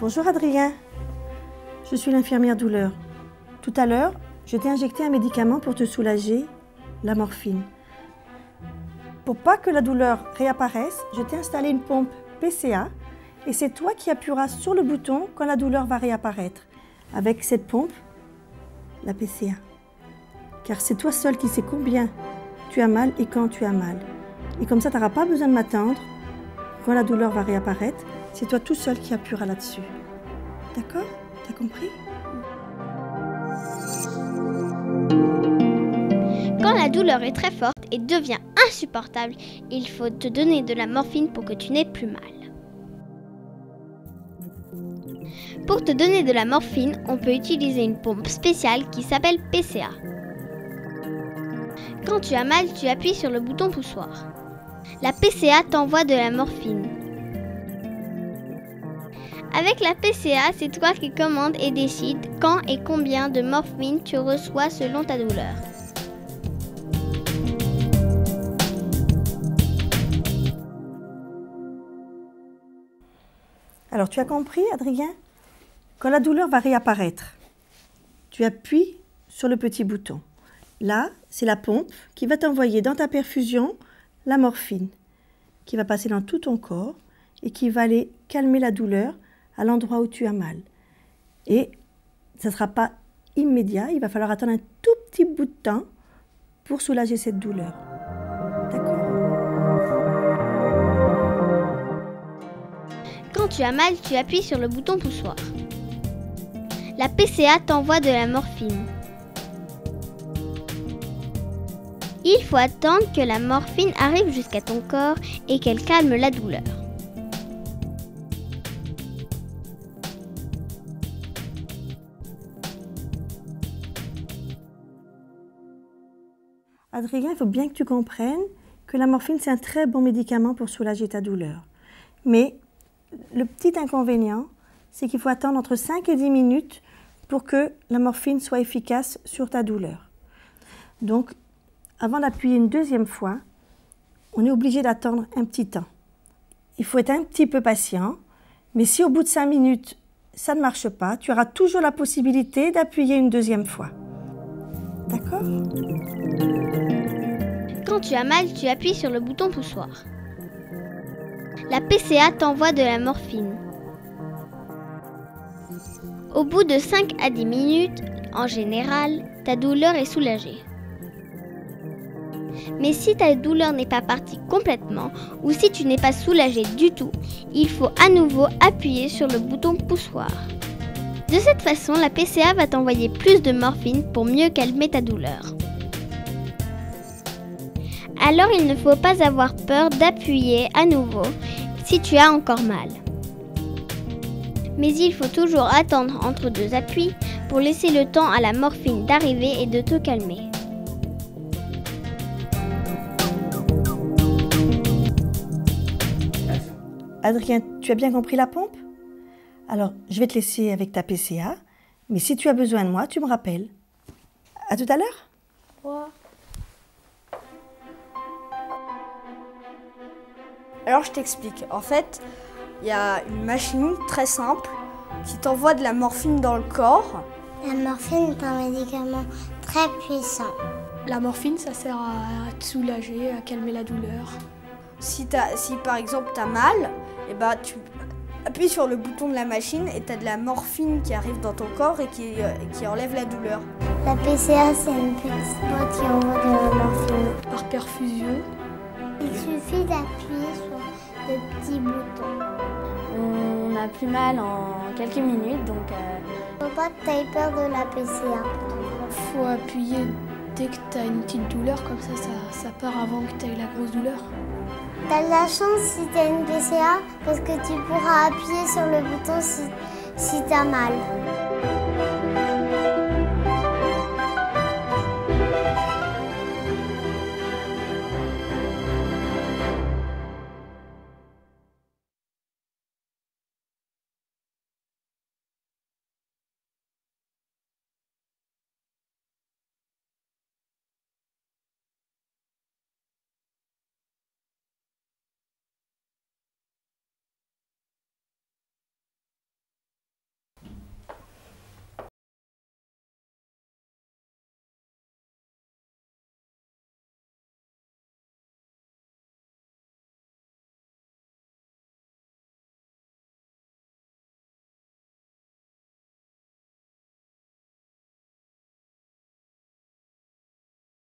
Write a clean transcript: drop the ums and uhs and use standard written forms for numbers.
Bonjour Adrien, je suis l'infirmière douleur. Tout à l'heure, je t'ai injecté un médicament pour te soulager, la morphine. Pour pas que la douleur réapparaisse, je t'ai installé une pompe PCA et c'est toi qui appuieras sur le bouton quand la douleur va réapparaître. Avec cette pompe, la PCA. Car c'est toi seul qui sais combien tu as mal et quand tu as mal. Et comme ça, tu n'auras pas besoin de m'attendre. Quand la douleur va réapparaître, c'est toi tout seul qui appuieras là-dessus. D'accord? T'as compris? Quand la douleur est très forte et devient insupportable, il faut te donner de la morphine pour que tu n'aies plus mal. Pour te donner de la morphine, on peut utiliser une pompe spéciale qui s'appelle PCA. Quand tu as mal, tu appuies sur le bouton poussoir. La PCA t'envoie de la morphine. Avec la PCA, c'est toi qui commandes et décides quand et combien de morphine tu reçois selon ta douleur. Alors, tu as compris, Adrien? Quand la douleur va réapparaître, tu appuies sur le petit bouton. Là, c'est la pompe qui va t'envoyer dans ta perfusion la morphine, qui va passer dans tout ton corps et qui va aller calmer la douleur à l'endroit où tu as mal. Et ça ne sera pas immédiat, il va falloir attendre un tout petit bout de temps pour soulager cette douleur. D'accord? Quand tu as mal, tu appuies sur le bouton poussoir. La PCA t'envoie de la morphine. Il faut attendre que la morphine arrive jusqu'à ton corps et qu'elle calme la douleur. Adrien, il faut bien que tu comprennes que la morphine, c'est un très bon médicament pour soulager ta douleur. Mais le petit inconvénient, c'est qu'il faut attendre entre 5 et 10 minutes pour que la morphine soit efficace sur ta douleur. Donc, avant d'appuyer une deuxième fois, on est obligé d'attendre un petit temps. Il faut être un petit peu patient, mais si au bout de 5 minutes, ça ne marche pas, tu auras toujours la possibilité d'appuyer une deuxième fois. D'accord? Quand tu as mal, tu appuies sur le bouton poussoir. La PCA t'envoie de la morphine. Au bout de 5 à 10 minutes, en général, ta douleur est soulagée. Mais si ta douleur n'est pas partie complètement ou si tu n'es pas soulagé du tout, il faut à nouveau appuyer sur le bouton poussoir. De cette façon, la PCA va t'envoyer plus de morphine pour mieux calmer ta douleur. Alors il ne faut pas avoir peur d'appuyer à nouveau si tu as encore mal. Mais il faut toujours attendre entre deux appuis pour laisser le temps à la morphine d'arriver et de te calmer. Adrien, tu as bien compris la pompe? Alors, je vais te laisser avec ta PCA, mais si tu as besoin de moi, tu me rappelles. À tout à l'heure? Ouais. Alors je t'explique. En fait, il y a une machine très simple qui t'envoie de la morphine dans le corps. La morphine est un médicament très puissant. La morphine, ça sert à te soulager, à calmer la douleur. Si par exemple tu as mal, et tu appuies sur le bouton de la machine et tu as de la morphine qui arrive dans ton corps et qui enlève la douleur. La PCA, c'est une petite boîte qui envoie de la morphine. Par perfusion. Il suffit d'appuyer sur le petit bouton. On a plus mal en quelques minutes, donc... Faut pas que tu aies peur de la PCA. Faut appuyer dès que tu as une petite douleur, comme ça part avant que tu aies la grosse douleur. T'as de la chance si tu as une PCA, parce que tu pourras appuyer sur le bouton si tu as mal.